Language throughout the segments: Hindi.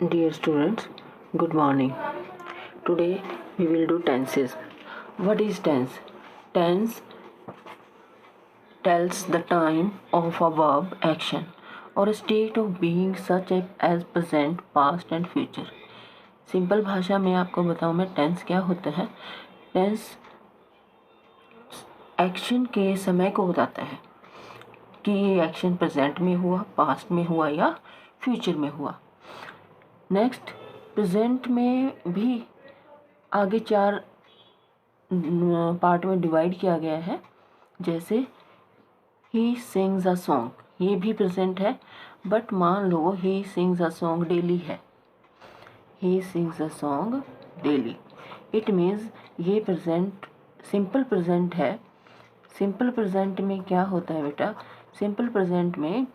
Dear students, good morning. Today we will do tenses. What is tense? Tense tells the time of a verb action or a state of being such as present, past and future. Simple भाषा में आपको बताऊं मैं टेंस क्या होता है। टेंस एक्शन के समय को बताता है कि ये एक्शन प्रेजेंट में हुआ, पास्ट में हुआ या फ्यूचर में हुआ। नेक्स्ट, प्रेजेंट में भी आगे 4 पार्ट में डिवाइड किया गया है। जैसे ही सिंग्स अ सॉन्ग, ये भी प्रेजेंट है, बट मान लो he sings a song daily है। He sings a song daily, it means ये प्रेजेंट सिंपल प्रेजेंट है। सिंपल प्रेजेंट में क्या होता है बेटा? सिंपल प्रेजेंट में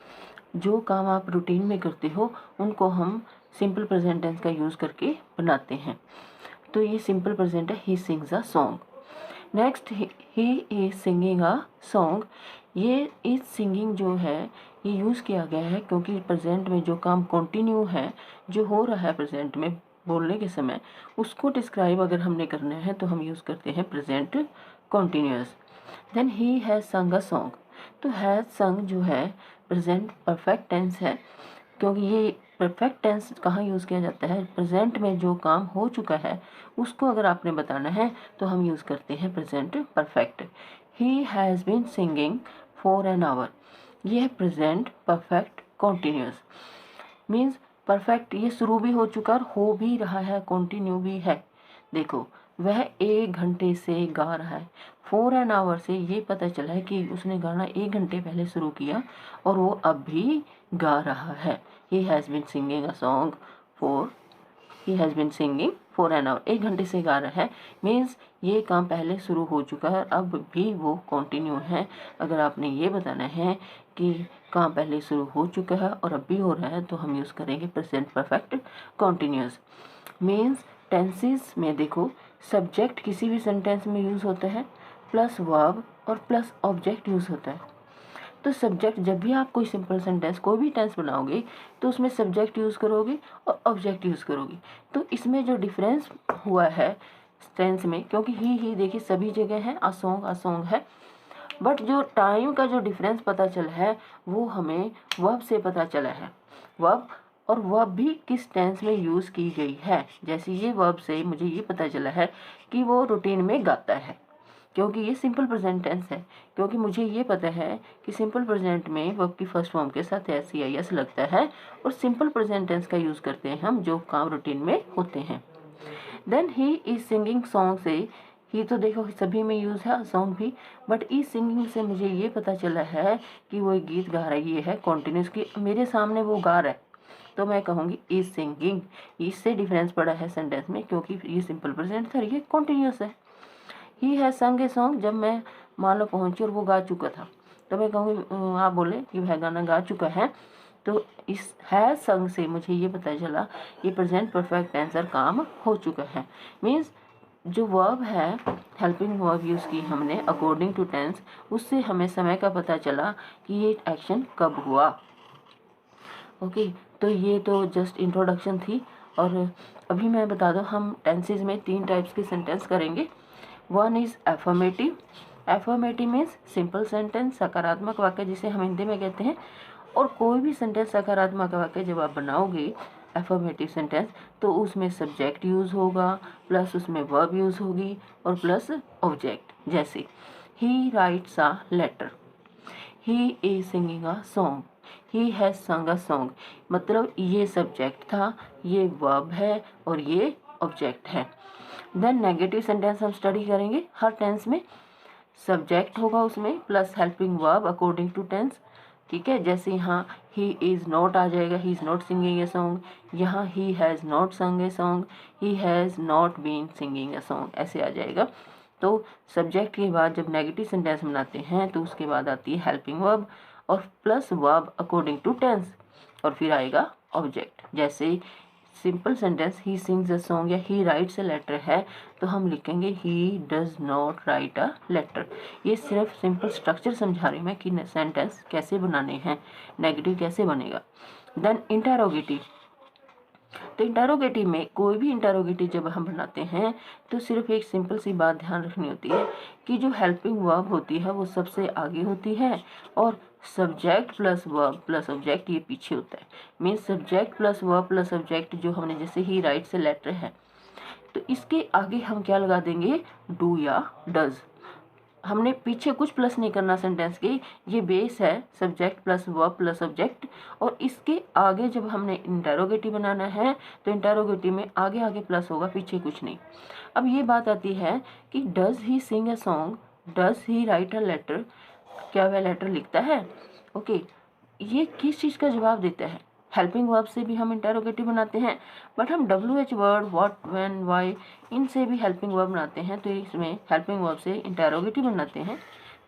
जो काम आप रूटीन में करते हो उनको हम सिंपल प्रेजेंट टेंस का यूज़ करके बनाते हैं। तो ये सिंपल प्रेजेंट है, he sings a song. Next, he is singing a song. ये इज सिंगिंग जो है ये यूज़ किया गया है क्योंकि प्रेजेंट में जो काम कंटिन्यू है, जो हो रहा है प्रेजेंट में बोलने के समय, उसको डिस्क्राइब अगर हमने करना है तो हम यूज़ करते हैं present continuous. Then he has sung a song. तो हैज़ संग जो है प्रेजेंट परफेक्ट टेंस है, क्योंकि ये परफेक्ट टेंस कहाँ यूज़ किया जाता है? प्रेजेंट में जो काम हो चुका है उसको अगर आपने बताना है तो हम यूज़ करते हैं present perfect. He has been singing for an hour, ये है present perfect continuous. Means perfect ये शुरू भी हो चुका और हो भी रहा है, कंटिन्यू भी है। देखो, वह 1 घंटे से गा रहा है। फॉर एन आवर से ये पता चला है कि उसने गाना 1 घंटे पहले शुरू किया और वो अब भी गा रहा है। He has been singing a song for he has been singing for an hour, 1 घंटे से गा रहा है। मीन्स ये काम पहले शुरू हो चुका है, अब भी वो कंटिन्यू है। अगर आपने ये बताना है कि काम पहले शुरू हो चुका है और अब भी हो रहा है तो हम यूज़ करेंगे present perfect continuous. Means tenses में देखो, सब्जेक्ट किसी भी सेंटेंस में यूज़ होता है, प्लस वर्ब और प्लस ऑब्जेक्ट यूज़ होता है। तो सब्जेक्ट, जब भी आप कोई सिंपल सेंटेंस कोई भी टेंस बनाओगे तो उसमें सब्जेक्ट यूज़ करोगे और ऑब्जेक्ट यूज़ करोगे। तो इसमें जो डिफरेंस हुआ है टेंस में, क्योंकि ही देखिए सभी जगह है, अ सॉन्ग है, बट जो टाइम का जो डिफरेंस पता चला है वो हमें वर्ब से पता चला है। वर्ब और वर्ब भी किस टेंस में यूज़ की गई है। जैसे ये वर्ब से मुझे ये पता चला है कि वो रूटीन में गाता है, क्योंकि ये सिंपल प्रेजेंट टेंस है। क्योंकि मुझे ये पता है कि सिंपल प्रेजेंट में वर्ब की फर्स्ट फॉर्म के साथ एस या यस लगता है और सिंपल प्रेजेंट टेंस का यूज़ करते हैं हम जो काम रूटीन में होते हैं। Then he is singing song से, ही तो देखो सभी में यूज़ है, सॉन्ग भी, बट इज सिंगिंग से मुझे ये पता चला है कि वो एक गीत गा रहा है। ये है कॉन्टिन्यूस की, मेरे सामने वो गा रहा है तो मैं कहूँगी इज सिंगिंग। इससे डिफरेंस पड़ा है सेंटेंस में, क्योंकि ये सिंपल प्रेजेंट था, ये कॉन्टिन्यूस है। ही हैज़ संग ए सॉन्ग, जब मैं मान लो पहुँची और वो गा चुका था तो मैं कहूँगी, आप बोले कि वह गाना गा चुका है, तो इस हैज़ संग से मुझे ये पता चला ये प्रेजेंट परफेक्ट टेंसर काम हो चुका है। मीन्स जो वर्ब है, हेल्पिंग वर्ब यूज़ की हमने अकॉर्डिंग टू टेंस, उससे हमें समय का पता चला कि ये एक्शन कब हुआ। ओके, तो ये तो जस्ट इंट्रोडक्शन थी। और अभी मैं बता दूँ, हम टेंसेज में 3 टाइप्स के सेंटेंस करेंगे। One is affirmative. Affirmative means simple sentence, सकारात्मक वाक्य जिसे हम हिंदी में कहते हैं। और कोई भी सेंटेंस सकारात्मक वाक्य जब आप बनाओगे एफर्मेटिव सेंटेंस, तो उसमें सब्जेक्ट यूज़ होगा, प्लस उसमें वर्ब यूज़ होगी और प्लस ऑब्जेक्ट। जैसे he writes a letter, he is singing a song, he has sung a song. मतलब ये सब्जेक्ट था, ये वर्ब है और ये ऑब्जेक्ट है। देन नेगेटिव सेंटेंस हम स्टडी करेंगे। हर टेंस में सब्जेक्ट होगा उसमें plus helping verb according to tense. ठीक है, जैसे यहाँ ही इज़ नॉट आ जाएगा, he is not singing a song. यहाँ he has not sung a song, he has not been singing a song, ऐसे आ जाएगा। तो सब्जेक्ट के बाद जब नेगेटिव सेंटेंस बनाते हैं तो उसके बाद आती है हेल्पिंग वर्ब और plus verb according to tense और फिर आएगा ऑब्जेक्ट। जैसे simple sentence he sings a song या ही राइट्स अ लेटर है तो हम लिखेंगे he does not write a letter. ये सिर्फ सिंपल स्ट्रक्चर समझा रही हूँ मैं कि सेंटेंस कैसे बनाने हैं, नेगेटिव कैसे बनेगा। देन इंटरोगेटिव, तो इंटरोगेटिव में कोई भी इंटरोगेटिव जब हम बनाते हैं तो सिर्फ एक सिंपल सी बात ध्यान रखनी होती है कि जो हेल्पिंग वर्ब होती है वो सबसे आगे होती है और subject plus verb plus object ये पीछे होता है। Means subject plus verb plus object जो हमने जैसे ही राइट से लेटर है तो इसके आगे हम क्या लगा देंगे, डू या डज। हमने पीछे कुछ प्लस नहीं करना सेंटेंस के, ये बेस है subject plus verb plus object. और इसके आगे जब हमने इंटरोगेटिव बनाना है तो इंटरोगेटिव में आगे आगे प्लस होगा, पीछे कुछ नहीं। अब ये बात आती है कि does he sing a song, does he write a letter, क्या वह लेटर लिखता है? ओके, ये किस चीज़ का जवाब देता है? हेल्पिंग वर्ब से भी हम इंटरोगेटिव बनाते हैं, बट हम WH word, what, when, why इनसे भी हेल्पिंग वर्ब बनाते हैं, तो इसमें हेल्पिंग वर्ब से इंटरोगेटिव बनाते हैं।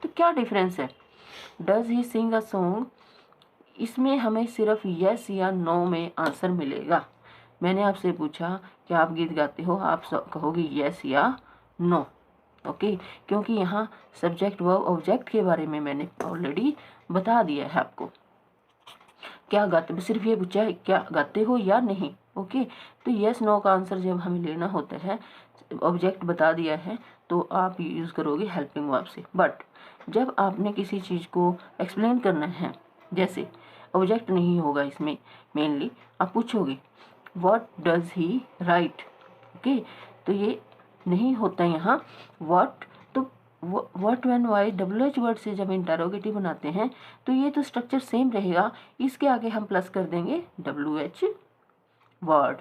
तो क्या डिफरेंस है? Does he sing a song, इसमें हमें सिर्फ यस या नो में आंसर मिलेगा। मैंने आपसे पूछा कि आप गीत गाते हो, आप कहोगे यस या नो। ओके, क्योंकि यहाँ सब्जेक्ट वर्ब ऑब्जेक्ट के बारे में मैंने ऑलरेडी बता दिया है आपको। क्या गाते, सिर्फ ये पूछा है क्या गाते हो या नहीं। ओके, तो यस नो का आंसर जब हमें लेना होता है, ऑब्जेक्ट बता दिया है तो आप यूज़ करोगे हेल्पिंग वर्ब से। बट जब आपने किसी चीज़ को एक्सप्लेन करना है, जैसे ऑब्जेक्ट नहीं होगा इसमें, मेनली आप पूछोगे what does he right. Okay, तो ये नहीं होता यहाँ व्हाट, तो what, when, why WH word से जब इंटरोगेटिव बनाते हैं तो ये तो स्ट्रक्चर सेम रहेगा, इसके आगे हम प्लस कर देंगे WH word.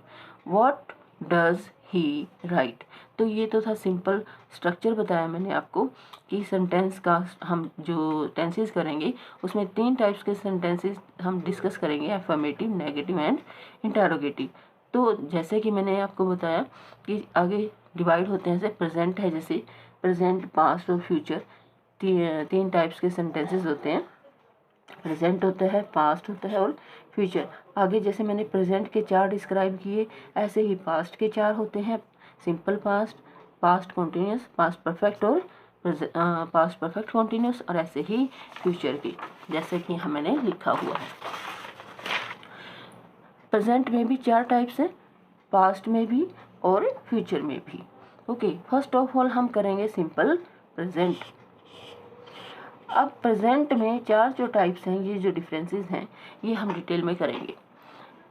What does he right, तो ये तो था सिंपल स्ट्रक्चर बताया मैंने आपको कि सेंटेंस का हम जो टेंसेस करेंगे उसमें 3 टाइप्स के सेंटेंसेस हम डिस्कस करेंगे, अफर्मेटिव, नेगेटिव एंड इंटरोगेटिव। तो जैसे कि मैंने आपको बताया कि आगे डिवाइड होते हैं, जैसे प्रेजेंट है, जैसे प्रेजेंट, पास्ट और फ्यूचर, 3 टाइप्स के सेंटेंसेस होते हैं। प्रेजेंट होता है, पास्ट होता है और फ्यूचर। आगे जैसे मैंने प्रेजेंट के 4 डिस्क्राइब किए, ऐसे ही पास्ट के 4 होते हैं, simple past, past continuous, past perfect और पास्ट परफेक्ट कॉन्टिन्यूस, और ऐसे ही फ्यूचर की, जैसे कि मैंने लिखा हुआ है। प्रेजेंट में भी 4 टाइप्स हैं, पास्ट में भी और फ्यूचर में भी। ओके, फर्स्ट ऑफ ऑल हम करेंगे सिंपल प्रेजेंट। अब प्रेजेंट में 4 जो टाइप्स हैं, ये जो डिफरेंसेस हैं, ये हम डिटेल में करेंगे।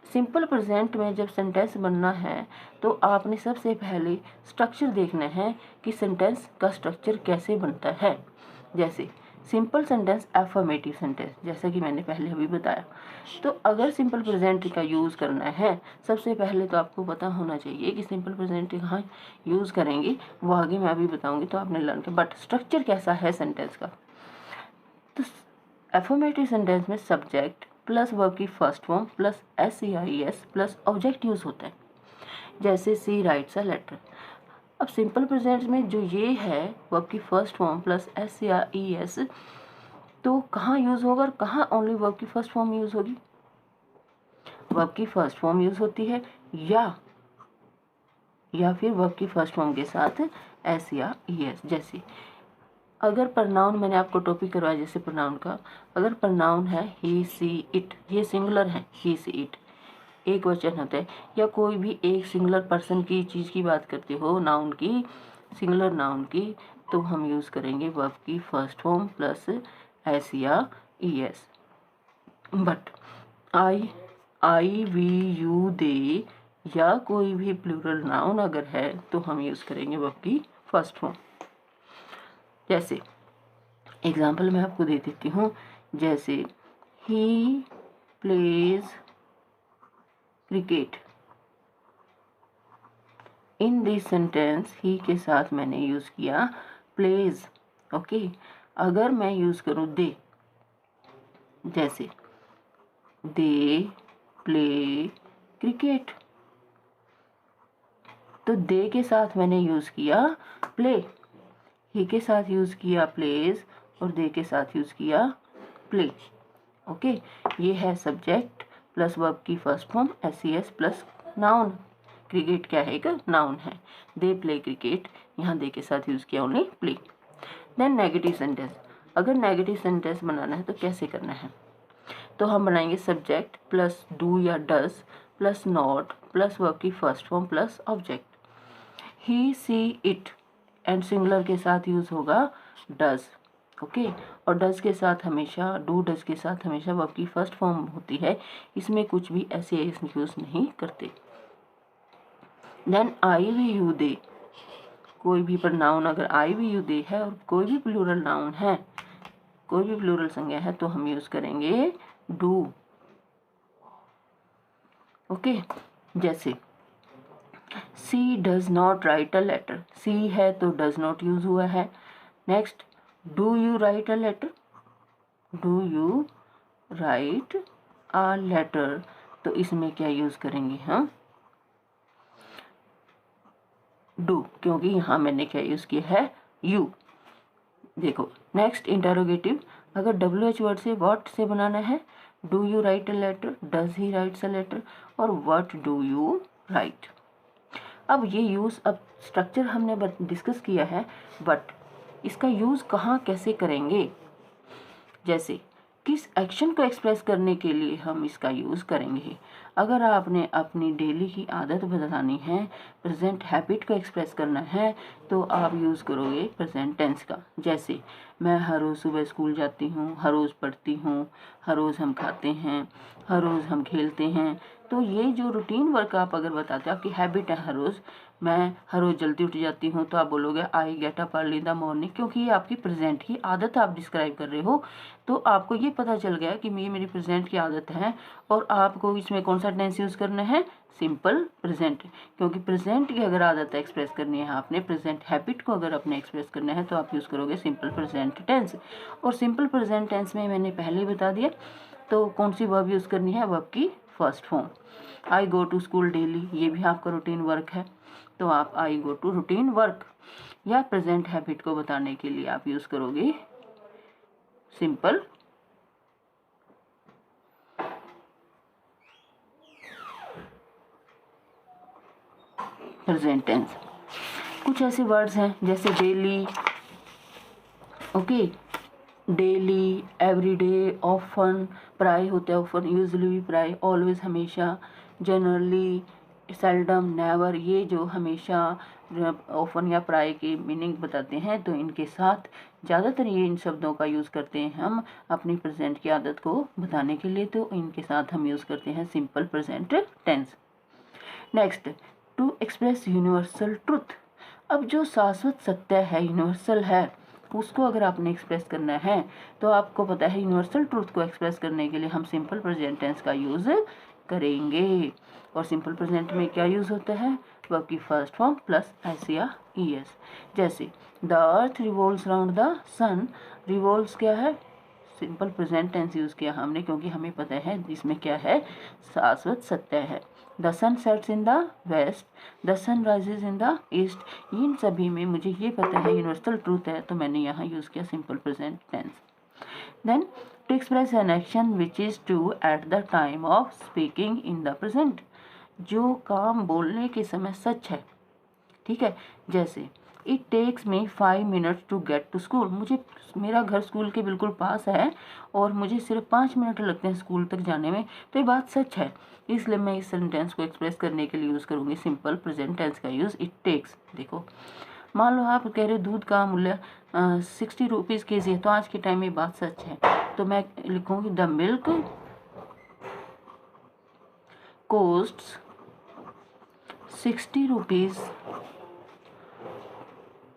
सिंपल प्रेजेंट में जब सेंटेंस बनना है तो आपने सबसे पहले स्ट्रक्चर देखना है कि सेंटेंस का स्ट्रक्चर कैसे बनता है। जैसे सिंपल सेंटेंस, अफर्मेटिव सेंटेंस, जैसा कि मैंने पहले अभी बताया। तो अगर सिंपल प्रेजेंट का यूज़ करना है, सबसे पहले तो आपको पता होना चाहिए कि सिंपल प्रेजेंट कहाँ यूज़ करेंगे, वो आगे मैं अभी बताऊँगी, तो आपने लर्न किया। बट स्ट्रक्चर कैसा है सेंटेंस का, तो अफर्मेटिव सेंटेंस में सब्जेक्ट प्लस वर्ब की first form plus SEIS plus object use होता है, जैसे सी राइट्स अ लेटर। अब सिंपल प्रेजेंट में जो ये है वर्ब की फर्स्ट फॉर्म प्लस SEIS, तो कहाँ यूज़ होगा और कहाँ ओनली वर्ब की फर्स्ट फॉर्म यूज़ होगी? वर्ब की फर्स्ट फॉर्म यूज़ होती है या फिर वर्ब की फर्स्ट फॉर्म के साथ SEIS। जैसे अगर प्रनाउन, मैंने आपको टॉपिक करवाया जैसे प्रनाउन का, अगर प्रनाउन है ही सी इट, ये सिंगुलर है, ही सी इट एक वचन होता है, या कोई भी एक सिंगुलर पर्सन की चीज़ की बात करते हो, नाउन की, सिंगुलर नाउन की, तो हम यूज़ करेंगे वर्ब की first form plus SEIS। But I we you they या कोई भी प्लूरल नाउन अगर है तो हम यूज़ करेंगे वर्ब की फर्स्ट फॉर्म। जैसे एग्जाम्पल मैं आपको दे देती हूँ, जैसे he plays cricket. In this sentence he के साथ मैंने यूज़ किया प्लेज। ओके, अगर मैं यूज़ करूँ दे, जैसे दे प्ले क्रिकेट, तो दे के साथ मैंने यूज़ किया प्ले, ही के साथ यूज़ किया प्लेज और दे के साथ यूज़ किया प्ले। ओके, ये है सब्जेक्ट प्लस वर्ब की first form SES plus noun. Cricket क्या है, एक नाउन है, दे प्ले क्रिकेट, यहाँ दे के साथ यूज़ किया only play. Then negative sentence, अगर नेगेटिव सेंटेंस बनाना है तो कैसे करना है, तो हम बनाएंगे सब्जेक्ट प्लस डू या डस प्लस नॉट प्लस वर्ब की first form plus object. He see it and singular के साथ यूज होगा डज। ओके, और डज के साथ हमेशा, डू डज के साथ हमेशा वर्ब की फर्स्ट फॉर्म होती है, इसमें कुछ भी ऐसे यूज नहीं करते। Then I we you they, कोई भी प्रनाउन अगर आई वी यू दे है और कोई भी प्लूरल नाउन है, कोई भी प्लूरल संज्ञा है, तो हम यूज करेंगे डू। ओके, जैसे she does not write a letter, she है तो डज नॉट यूज हुआ है। Next, do you write a letter, do you write a letter, तो इसमें क्या यूज करेंगे हम, डू, क्योंकि यहाँ मैंने क्या यूज किया है, यू। देखो नेक्स्ट इंटरोगेटिव, अगर WH वर्ड से व्हाट से बनाना है, do you write a letter, does he writes a letter, और व्हाट डू यू राइट। अब ये यूज़, अब स्ट्रक्चर हमने डिस्कस किया है, बट इसका यूज़ कहाँ कैसे करेंगे, जैसे किस एक्शन को एक्सप्रेस करने के लिए हम इसका यूज़ करेंगे। अगर आपने अपनी डेली की आदत बतानी है, प्रेजेंट हैबिट को एक्सप्रेस करना है, तो आप यूज़ करोगे प्रेजेंट टेंस का। जैसे मैं हर रोज़ सुबह स्कूल जाती हूँ, हर रोज़ पढ़ती हूँ, हर रोज़ हम खाते हैं, हर रोज़ हम खेलते हैं। तो ये जो रूटीन वर्क आप अगर बताते हो, आपकी हैबिट है हर रोज़, मैं हर रोज़ जल्दी उठ जाती हूँ, तो आप बोलोगे I get up early in the morning, क्योंकि ये आपकी प्रेजेंट की आदत आप डिस्क्राइब कर रहे हो। तो आपको ये पता चल गया कि ये मेरी प्रेजेंट की आदत है, और आपको इसमें कौन सा टेंस यूज़ करना है, सिंपल प्रेजेंट, क्योंकि प्रेजेंट की अगर आदत एक्सप्रेस करनी है आपने, प्रेजेंट हैबिट को अगर अपने एक्सप्रेस करना है, तो आप यूज़ करोगे सिंपल प्रेजेंट टेंस। और सिंपल प्रेजेंट टेंस में मैंने पहले ही बता दिया, तो कौन सी वर्ब यूज़ करनी है, वर्ब की first form. I go to school daily, ये भी आपका रूटीन वर्क है, तो आप I go to routine work या प्रेजेंट हैबिट को बताने के लिए आप यूज़ करोगे सिंपल प्रेजेंट टेंस। कुछ ऐसे वर्ड्स हैं जैसे daily, okay, daily, everyday, often, प्राय होता है ऑफन, यूजुअली प्राय, ऑलवेज हमेशा, जनरली, सेल्डम, नेवर, ये जो हमेशा, ऑफन या प्राय की मीनिंग बताते हैं, तो इनके साथ ज़्यादातर ये इन शब्दों का यूज़ करते हैं हम अपनी प्रेजेंट की आदत को बताने के लिए, तो इनके साथ हम यूज़ करते हैं simple present tense. Next, to express universal truth, अब जो शाश्वत सत्य है, यूनिवर्सल है, उसको अगर आपने एक्सप्रेस करना है, तो आपको पता है यूनिवर्सल ट्रूथ को एक्सप्रेस करने के लिए हम सिंपल प्रेजेंट टेंस का यूज़ करेंगे। और सिंपल प्रेजेंट में क्या यूज़ होता है, वर्ब की फर्स्ट फॉर्म प्लस एस या ES। जैसे the earth revolves around the sun, revolves क्या है, सिंपल प्रेजेंट टेंस यूज़ किया हमने, क्योंकि हमें पता है इसमें क्या है, शाश्वत सत्य है। The sun sets in the west, the sun rises in the east, इन सभी में मुझे ये पता है यूनिवर्सल ट्रूथ है, तो मैंने यहाँ यूज़ किया simple present tense. Then to express an action which is true at the time of speaking in the present, जो काम बोलने के समय सच है, ठीक है। जैसे it takes me 5 minutes to get to school, मुझे, मेरा घर स्कूल के बिल्कुल पास है और मुझे सिर्फ 5 मिनट लगते हैं स्कूल तक जाने में, तो ये बात सच है, इसलिए मैं इस सेंटेंस को एक्सप्रेस करने के लिए यूज़ करूँगी सिंपल प्रेजेंट टेंस का यूज़, इट टेक्स। देखो मान लो आप कह रहे दूध का मूल्य 60 रुपीज़ kg है, तो आज के टाइम में बात सच है, तो मैं लिखूँगी द मिल्क कोस्ट्स 60 रुपीज़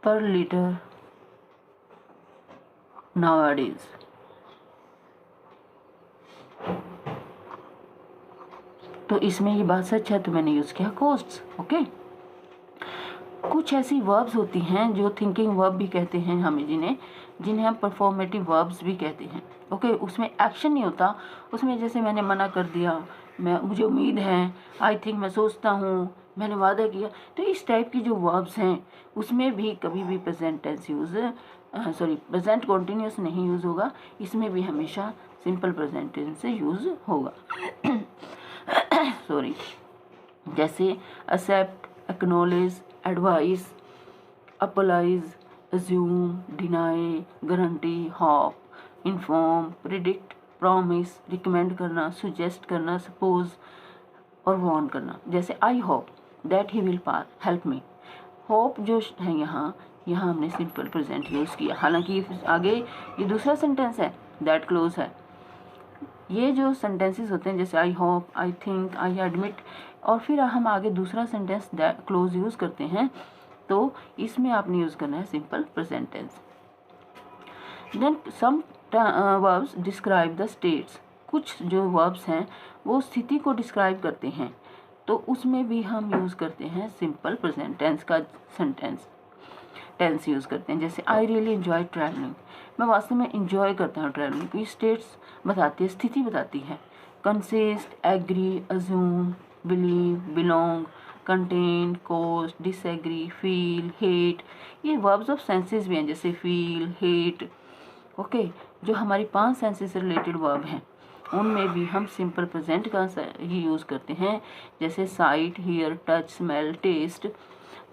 पर लीटर nowadays। तो इसमें ये बात सच है, तो मैंने यूज़ किया कोस्ट्स। ओके, कुछ ऐसी वर्ब्स होती हैं जो थिंकिंग वर्ब भी कहते हैं हमें, जिन्हें हम परफॉर्मेटिव वर्ब्स भी कहते हैं। ओके, उसमें एक्शन नहीं होता, उसमें जैसे मैंने मना कर दिया, मुझे उम्मीद है, आई थिंक, मैं सोचता हूँ, मैंने वादा किया, तो इस टाइप की जो वर्ब्स हैं उसमें भी कभी भी present tense use, present continuous नहीं यूज़ होगा, इसमें भी हमेशा सिंपल प्रेजेंट टेंस से यूज़ होगा। सॉरी, जैसे accept, acknowledge, advise, apologise, assume, deny, guarantee, hope, inform, predict, promise, recommend करना, सुजेस्ट करना, सपोज और वार्न करना, जैसे I hope that he will help me. Hope जो है यहाँ हमने सिंपल प्रेजेंट यूज़ किया, हालांकि आगे ये दूसरा सेंटेंस है, दैट क्लोज है। ये जो सेंटेंसेस होते हैं जैसे I hope, I think, I admit, और फिर हम आगे दूसरा सेंटेंस दैट क्लोज यूज़ करते हैं, तो इसमें आपने यूज़ करना है simple present tense. Then some verbs describe the states, कुछ जो वर्ब्स हैं वो स्थिति को डिस्क्राइब करते हैं, तो उसमें भी हम यूज़ करते हैं सिंपल प्रेजेंट टेंस का टेंस यूज़ करते हैं। जैसे आई रियली एंजॉय ट्रैवलिंग, मैं वास्तव में इंजॉय करता हूँ ट्रैवलिंग। ये स्टेट्स बताती है, स्थिति बताती है। Consist, agree, assume, believe, belong, contain, cost, disagree, feel, hate, ये वर्ब्स ऑफ सेंसेस भी हैं, जैसे फील, हेट। ओके, जो हमारी 5 सेंसेस से रिलेटेड वर्ब हैं उनमें भी हम सिंपल प्रेजेंट का ही यूज़ करते हैं, जैसे sight, hear, touch, smell, taste.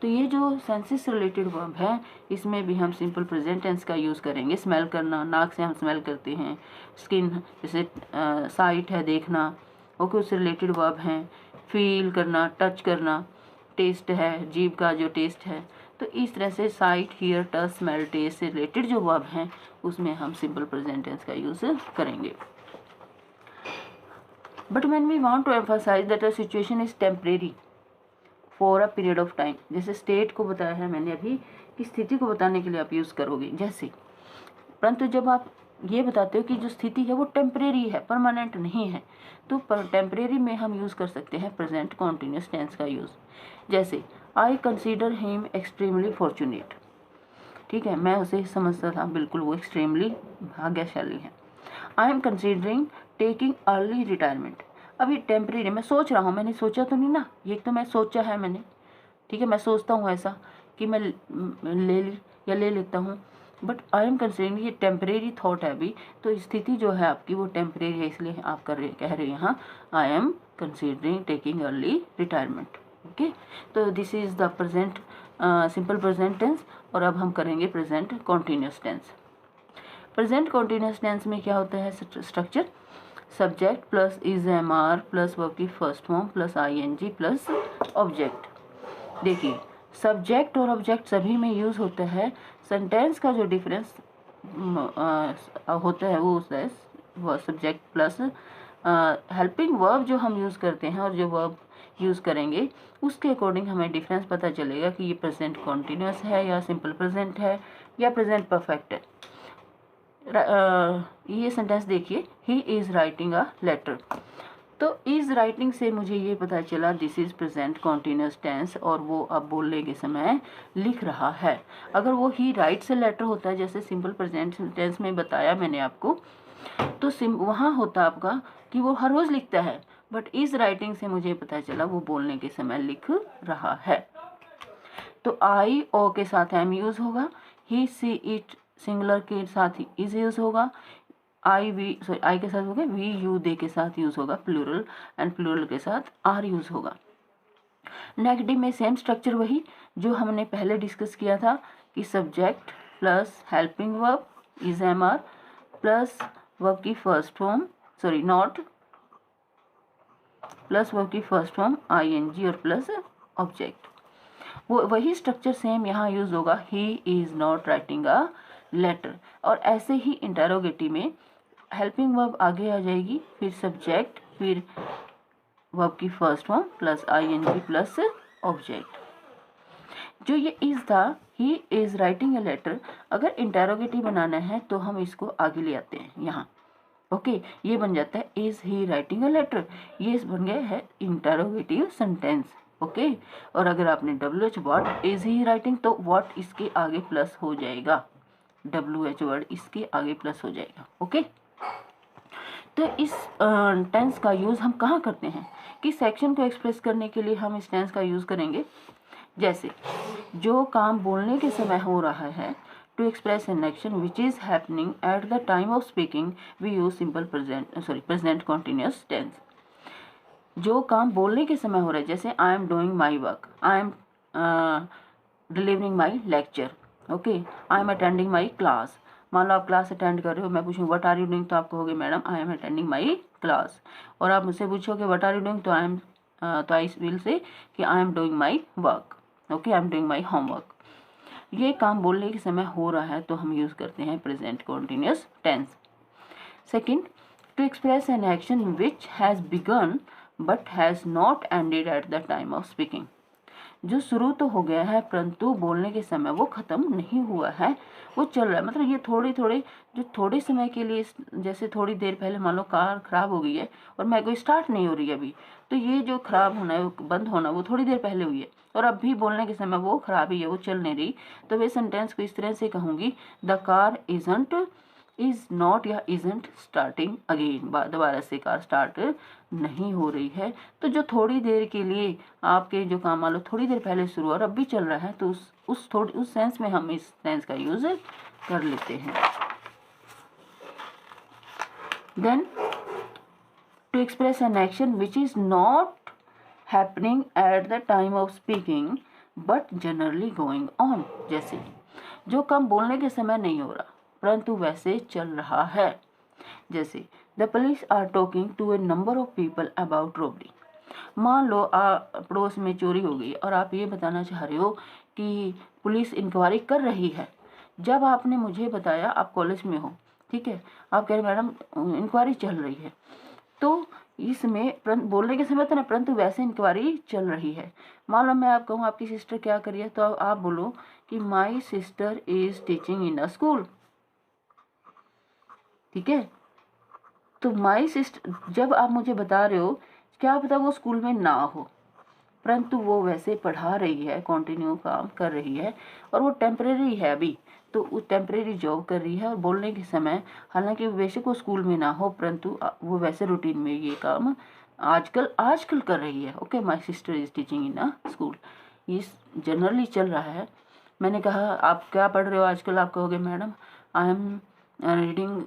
तो ये जो सेंसेस से रिलेटेड वर्ब है इसमें भी हम सिंपल प्रेजेंट टेंस का यूज़ करेंगे। स्मेल करना, नाक से हम स्मेल करते हैं। स्किन, जैसे साइट है देखना, ओके, उससे रिलेटेड वर्ब हैं। फील करना, टच करना, टेस्ट है जीभ का जो टेस्ट है। तो इस तरह से sight, hear, touch, smell, taste से रिलेटेड जो वर्ब हैं उसमें हम सिंपल प्रेजेंट टेंस का यूज़ करेंगे। But when we want to emphasise that a situation is temporary for a period of time, जैसे स्टेट को बताया है मैंने अभी कि स्थिति को बताने के लिए आप यूज़ करोगे जैसे, परंतु जब आप ये बताते हो कि जो स्थिति है वो टेम्परेरी है, परमानेंट नहीं है, तो टेम्परेरी में हम यूज़ कर सकते हैं प्रेजेंट कॉन्टिन्यूस टेंस का यूज़। जैसे I consider him extremely fortunate, ठीक है, मैं उसे समझता था बिल्कुल वो एक्सट्रीमली भाग्यशाली है। आई am considering taking early retirement, अभी टेम्परेरी, मैं सोच रहा हूँ, मैंने सोचा तो नहीं ना, ये तो मैं सोचा है मैंने, ठीक है, मैं सोचता हूँ ऐसा कि मैं ले लेता हूँ, बट आई एम कंसीडरिंग ये टेम्परेरी थॉट है अभी, तो स्थिति जो है आपकी वो टेम्परेरी है, इसलिए आप कह रहे हैं यहाँ I am considering taking early retirement. Okay, तो this is the present simple present tense. और अब हम करेंगे present continuous tense. Present continuous tense में क्या होता है structure, subject plus is am are plus verb की first form plus I N G plus object. देखिए सब्जेक्ट और ऑब्जेक्ट सभी में यूज़ होता है। सेंटेंस का जो डिफरेंस होता है वो होता है सब्जेक्ट प्लस हेल्पिंग वर्ब जो हम यूज़ करते हैं, और जो वर्ब यूज़ करेंगे उसके अकॉर्डिंग हमें डिफरेंस पता चलेगा कि ये प्रेजेंट कॉन्टिन्यूस है या सिंपल प्रेजेंट है या प्रेजेंट परफेक्ट है। ये सेंटेंस देखिए, he is writing a letter, तो इज़ राइटिंग से मुझे ये पता चला this is present continuous tense, और वो अब बोलने के समय लिख रहा है। अगर वो ही राइट्स अ लेटर होता है जैसे सिंपल प्रेजेंट टेंस में बताया मैंने आपको, तो वहाँ होता आपका कि वो हर रोज़ लिखता है, बट इज़ राइटिंग से मुझे पता चला वो बोलने के समय लिख रहा है। तो आई ओ के साथ एम यूज़ होगा, ही सी इट सिंगुलर के साथ ही इज यूज़ होगा, आई के साथ होगा, वी यू दे के साथ यूज़ होगा प्लूरल, एंड प्लूरल के साथ आर यूज़ होगा। नेगेटिव में सेम स्ट्रक्चर वही जो हमने पहले डिस्कस किया था कि subject plus helping verb is am are plus verb की first form not plus verb की first form I N G और प्लस ऑब्जेक्ट। वो वही स्ट्रक्चर सेम यहाँ यूज होगा, he is not writing a letter. और ऐसे ही इंटेरोगेटिव में हेल्पिंग वर्ब आगे आ जाएगी, फिर सब्जेक्ट, फिर वर्ब की first form plus I N G plus object. जो ये इज था, he is writing a letter, अगर इंटेरोगेटिव बनाना है तो हम इसको आगे ले आते हैं यहाँ। ओके, ये बन जाता है is he writing a letter, ये बन गया है इंटेरोगेटिव सेंटेंस। ओके, और अगर आपने W H what is he writing, तो व्हाट इसके आगे प्लस हो जाएगा, डब्ल्यू एच वर्ड इसके आगे प्लस हो जाएगा। ओके, तो इस टेंस का यूज़ हम कहाँ करते हैं कि सेक्शन को एक्सप्रेस करने के लिए हम इस टेंस का यूज़ करेंगे। जैसे जो काम बोलने के समय हो रहा है, to express an action which is happening at the time of speaking we use simple present continuous tense. जो काम बोलने के समय हो रहा है, जैसे I am doing my work, I am delivering my lecture, okay, I am attending my class. मान लो आप क्लास अटेंड कर रहे हो, मैं पूछूँ व्हाट आर यू डूइंग, तो आप कहोगे madam I am attending my class. और आप मुझसे पूछोगे व्हाट आर यू डूइंग, तो आई एम तो आई विल से कि आई am doing my work, okay, I am doing my homework. ये काम बोलने के समय हो रहा है तो हम यूज़ करते हैं present continuous tense. Second, to express an action which has begun but has not ended at the time of speaking. जो शुरू तो हो गया है परंतु बोलने के समय वो ख़त्म नहीं हुआ है, वो चल रहा है। मतलब ये थोड़े समय के लिए, जैसे थोड़ी देर पहले मान लो कार ख़राब हो गई है और मैं कोई स्टार्ट नहीं हो रही है अभी, तो ये जो ख़राब होना है, बंद होना, वो थोड़ी देर पहले हुई है और अभी बोलने के समय वो ख़राब ही है, वो चल नहीं रही। तो वे सेंटेंस को इस तरह से कहूँगी, द कार इज़ नॉट या इज़ंट स्टार्टिंग अगेन। दोबारा से कार स्टार्ट नहीं हो रही है। तो जो थोड़ी देर के लिए आपके जो काम मान लो थोड़ी देर पहले शुरू और अब भी चल रहा है, तो उस सेंस में हम इस सेंस का यूज़ कर लेते हैं। Then to express an action which is not happening at the time of speaking but generally going on. जैसे जो काम बोलने के समय नहीं हो रहा परंतु वैसे चल रहा है। जैसे the police are talking to a number of people about robbery. मान लो पड़ोस में चोरी हो गई और आप ये बताना चाह रहे हो कि पुलिस इंक्वायरी कर रही है। जब आपने मुझे बताया, आप कॉलेज में हो, ठीक है, आप कह रहे मैडम इंक्वायरी चल रही है, तो इसमें बोलने के समय तो ना, परंतु वैसे इंक्वायरी चल रही है। मान लो मैं आप कहूँ आपकी सिस्टर क्या कर रही है, तो आप बोलो कि my sister is teaching in a school, ठीक है। तो माई सिस्टर, जब आप मुझे बता रहे हो, क्या पता वो स्कूल में ना हो परंतु वो वैसे पढ़ा रही है, कंटिन्यू काम कर रही है और वो टेम्परेरी है अभी, तो वो टेम्परेरी जॉब कर रही है और बोलने के समय हालांकि बेशक वो स्कूल में ना हो परंतु वो वैसे रूटीन में ये काम आजकल कर रही है। Okay, my sister is teaching in a school, ये जनरली चल रहा है। मैंने कहा आप क्या पढ़ रहे हो आजकल, आप कहोगे madam I am reading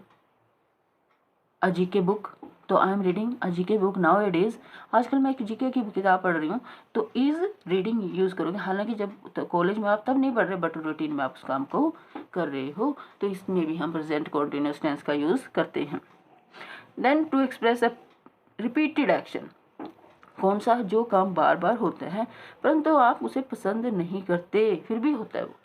a GK book, तो I am reading a GK book nowadays, आजकल मैं एक जीके की किताब पढ़ रही हूँ, तो इज रीडिंग यूज़ करोगे। हालांकि जब कॉलेज में आप तब नहीं पढ़ रहे बट रूटीन में आप उस काम को कर रहे हो, तो इसमें भी हम प्रेजेंट कॉन्टिन्यूअस टेंस का यूज़ करते हैं। Then to express a repeated action, कौन सा जो काम बार बार होता है परंतु आप उसे पसंद नहीं करते फिर भी होता है वो,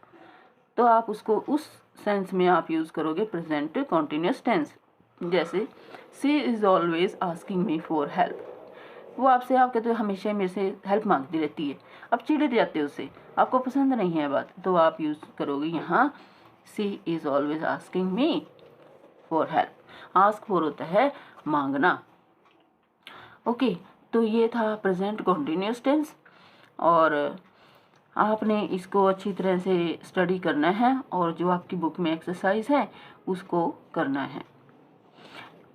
तो आप उसको उस सेंस में आप यूज़ करोगे प्रेजेंट कॉन्टिन्यूअस टेंस। जैसे she is always asking me for help, वो आपसे, आप कहते हो हमेशा मेरे से हेल्प मांगती रहती है, आप चिढ़ जाते हो उससे, आपको पसंद नहीं है बात, तो आप यूज़ करोगे यहाँ she is always asking me for help. Ask for होता है मांगना। ओके, तो ये था प्रेजेंट कॉन्टिन्यूअस टेंस और आपने इसको अच्छी तरह से स्टडी करना है और जो आपकी बुक में एक्सरसाइज है उसको करना है।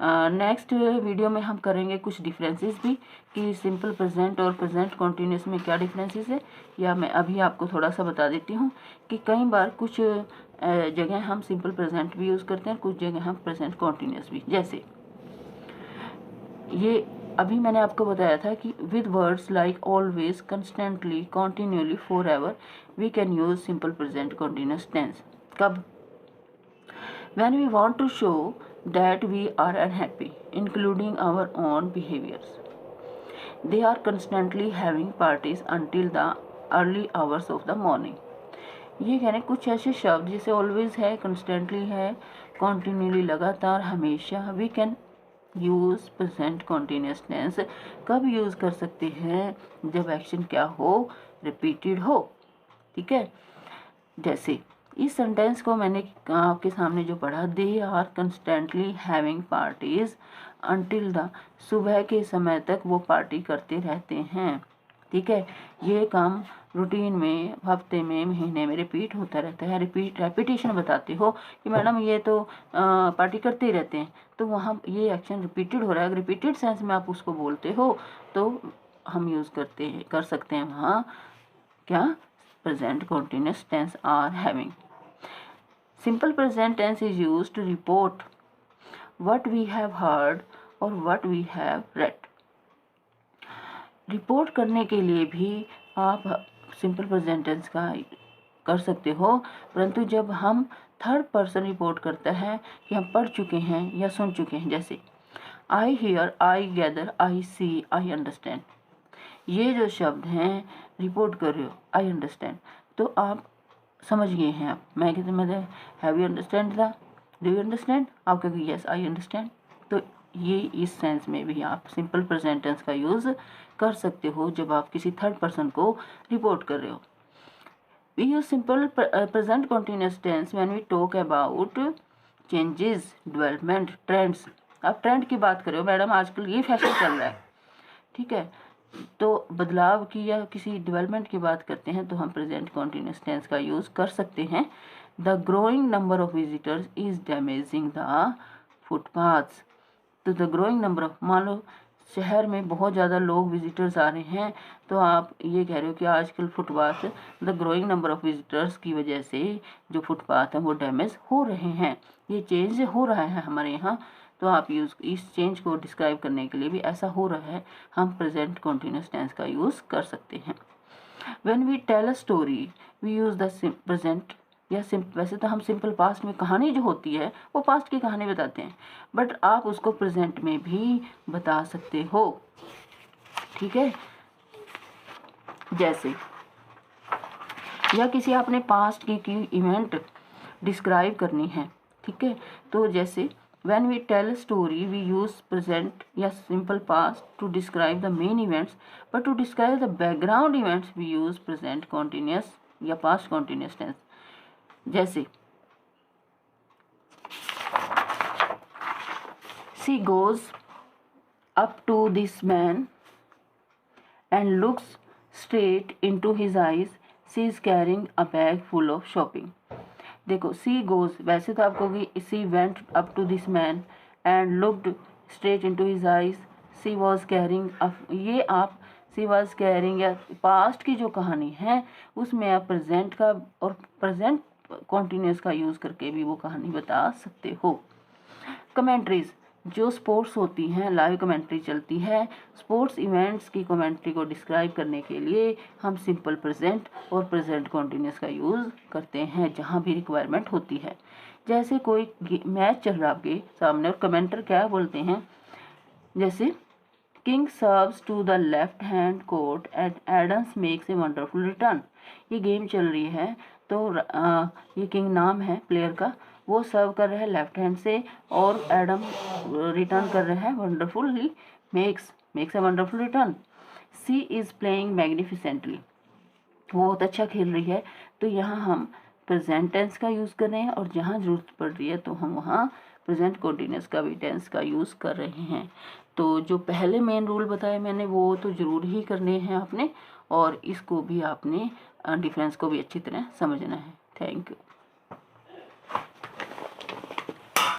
नेक्स्ट वीडियो में हम करेंगे कुछ डिफरेंसेस भी कि सिंपल प्रेजेंट और प्रेजेंट कॉन्टिन्यूअस में क्या डिफरेंसेस है, या मैं अभी आपको थोड़ा सा बता देती हूँ कि कई बार कुछ जगह हम सिंपल प्रेजेंट भी यूज़ करते हैं, कुछ जगह हम प्रेजेंट कॉन्टिन्यूअस भी। जैसे ये अभी मैंने आपको बताया था कि with words like always, constantly, continually, forever we can use simple present continuous tense. कब? when we want to show that we are unhappy, including our own behaviors. They are constantly having parties until the early hours of the morning. ये कह रहे हैं कुछ ऐसे शब्द जैसे ऑलवेज है, कंस्टेंटली है, कॉन्टिन्यूली लगातार, हमेशा। We can use present continuous tense कब यूज़ कर सकते हैं? जब एक्शन क्या हो? रिपीटेड हो, ठीक है। जैसे इस सेंटेंस को मैंने आपके सामने जो पढ़ा, they are constantly having parties until the, सुबह के समय तक वो पार्टी करते रहते हैं, ठीक है। ये काम रूटीन में, हफ्ते में, महीने में रिपीट होता रहता है। रेपिटेशन बताते हो कि मैडम ये तो पार्टी करते ही रहते हैं, तो वहाँ ये एक्शन रिपीटेड हो रहा है। अगर रिपीटेड सेंस में आप उसको बोलते हो तो हम यूज़ कर सकते हैं वहाँ क्या? Present continuous tense are having. Simple present tense is used to report what we have heard or what we have read. Report करने के लिए भी आप सिंपल प्रेजेंट टेंस का कर सकते हो, परंतु जब हम थर्ड पर्सन रिपोर्ट करता है कि हम पढ़ चुके हैं या सुन चुके हैं, जैसे I hear, I gather, I see, I understand, ये जो शब्द हैं रिपोर्ट कर रहे हो, आई अंडरस्टैंड, तो आप समझ गए हैं। आप मैं कहते मतलब have you understand the, do you understand, आप कहोगे यस आई अंडरस्टैंड। तो ये इस सेंस में भी आप सिंपल प्रेजेंट टेंस का यूज़ कर सकते हो जब आप किसी थर्ड पर्सन को रिपोर्ट कर रहे हो। We use simple present continuous tense when we talk about changes, development, trends। आप ट्रेंड की बात कर रहे हो, मैडम आजकल ये फैशन चल रहा है, ठीक है, तो बदलाव की या किसी डेवलपमेंट की बात करते हैं तो हम प्रेजेंट कॉन्टिन्यूस टेंस का यूज़ कर सकते हैं। The growing number of visitors is damaging the footpaths. तो द ग्रोइंग नंबर ऑफ, मान लो शहर में बहुत ज़्यादा लोग विजिटर्स आ रहे हैं, तो आप ये कह रहे हो कि आजकल footpath, the growing number of visitors की वजह से जो फुटपाथ हैं वो डैमेज हो रहे हैं, ये चेंज हो रहा है हमारे यहाँ। तो आप यूज़ इस चेंज को डिस्क्राइब करने के लिए भी ऐसा हो रहा है, हम प्रेजेंट कॉन्टिन्यूस टेंस का यूज़ कर सकते हैं। When we tell a story we use the present या वैसे तो हम सिंपल पास्ट में कहानी जो होती है वो पास्ट की कहानी बताते हैं, बट आप उसको प्रेजेंट में भी बता सकते हो, ठीक है। जैसे या किसी आपने पास्ट की इवेंट डिस्क्राइब करनी है, ठीक है, तो जैसे when we tell story we use present या simple past to describe the main events, but to describe the background events we use present continuous या पास्ट कॉन्टिन्यूस टेंस। जैसे she goes up to this man and looks straight into his eyes, she is carrying a bag full of shopping. देखो सी गोज, वैसे तो आपको कि she went up to this man and looked straight into his eyes, she was carrying, ये आप सी वाज कैरिंग या पास्ट की जो कहानी है उसमें आप प्रेजेंट का और प्रेजेंट कॉन्टिन्यूस का यूज़ करके भी वो कहानी बता सकते हो। कमेंट्रीज, जो स्पोर्ट्स होती हैं, लाइव कमेंट्री चलती है, स्पोर्ट्स इवेंट्स की कमेंट्री को डिस्क्राइब करने के लिए हम सिंपल प्रेजेंट और प्रेजेंट कॉन्टिन्यूस का यूज़ करते हैं जहाँ भी रिक्वायरमेंट होती है। जैसे कोई मैच चल रहा आपके सामने और कमेंटर क्या बोलते हैं, जैसे king serves to the left hand court and Adams makes a wonderful return. ये गेम चल रही है, तो ये किंग नाम है प्लेयर का, वो सर्व कर रहा है लेफ्ट हैंड से और एडम रिटर्न कर रहा है wonderfully, makes a wonderful return. She is playing magnificently, वो बहुत अच्छा खेल रही है, तो यहाँ हम प्रेजेंट टेंस का यूज़ कर रहे हैं और जहाँ ज़रूरत पड़ रही है तो हम वहाँ प्रेजेंट कॉन्टिन्यूस का भी टेंस का यूज़ कर रहे हैं। तो जो पहले मेन रूल बताए मैंने वो तो ज़रूर ही करने हैं आपने, और इसको भी आपने डिफरेंस को भी अच्छी तरह समझना है। Thank you.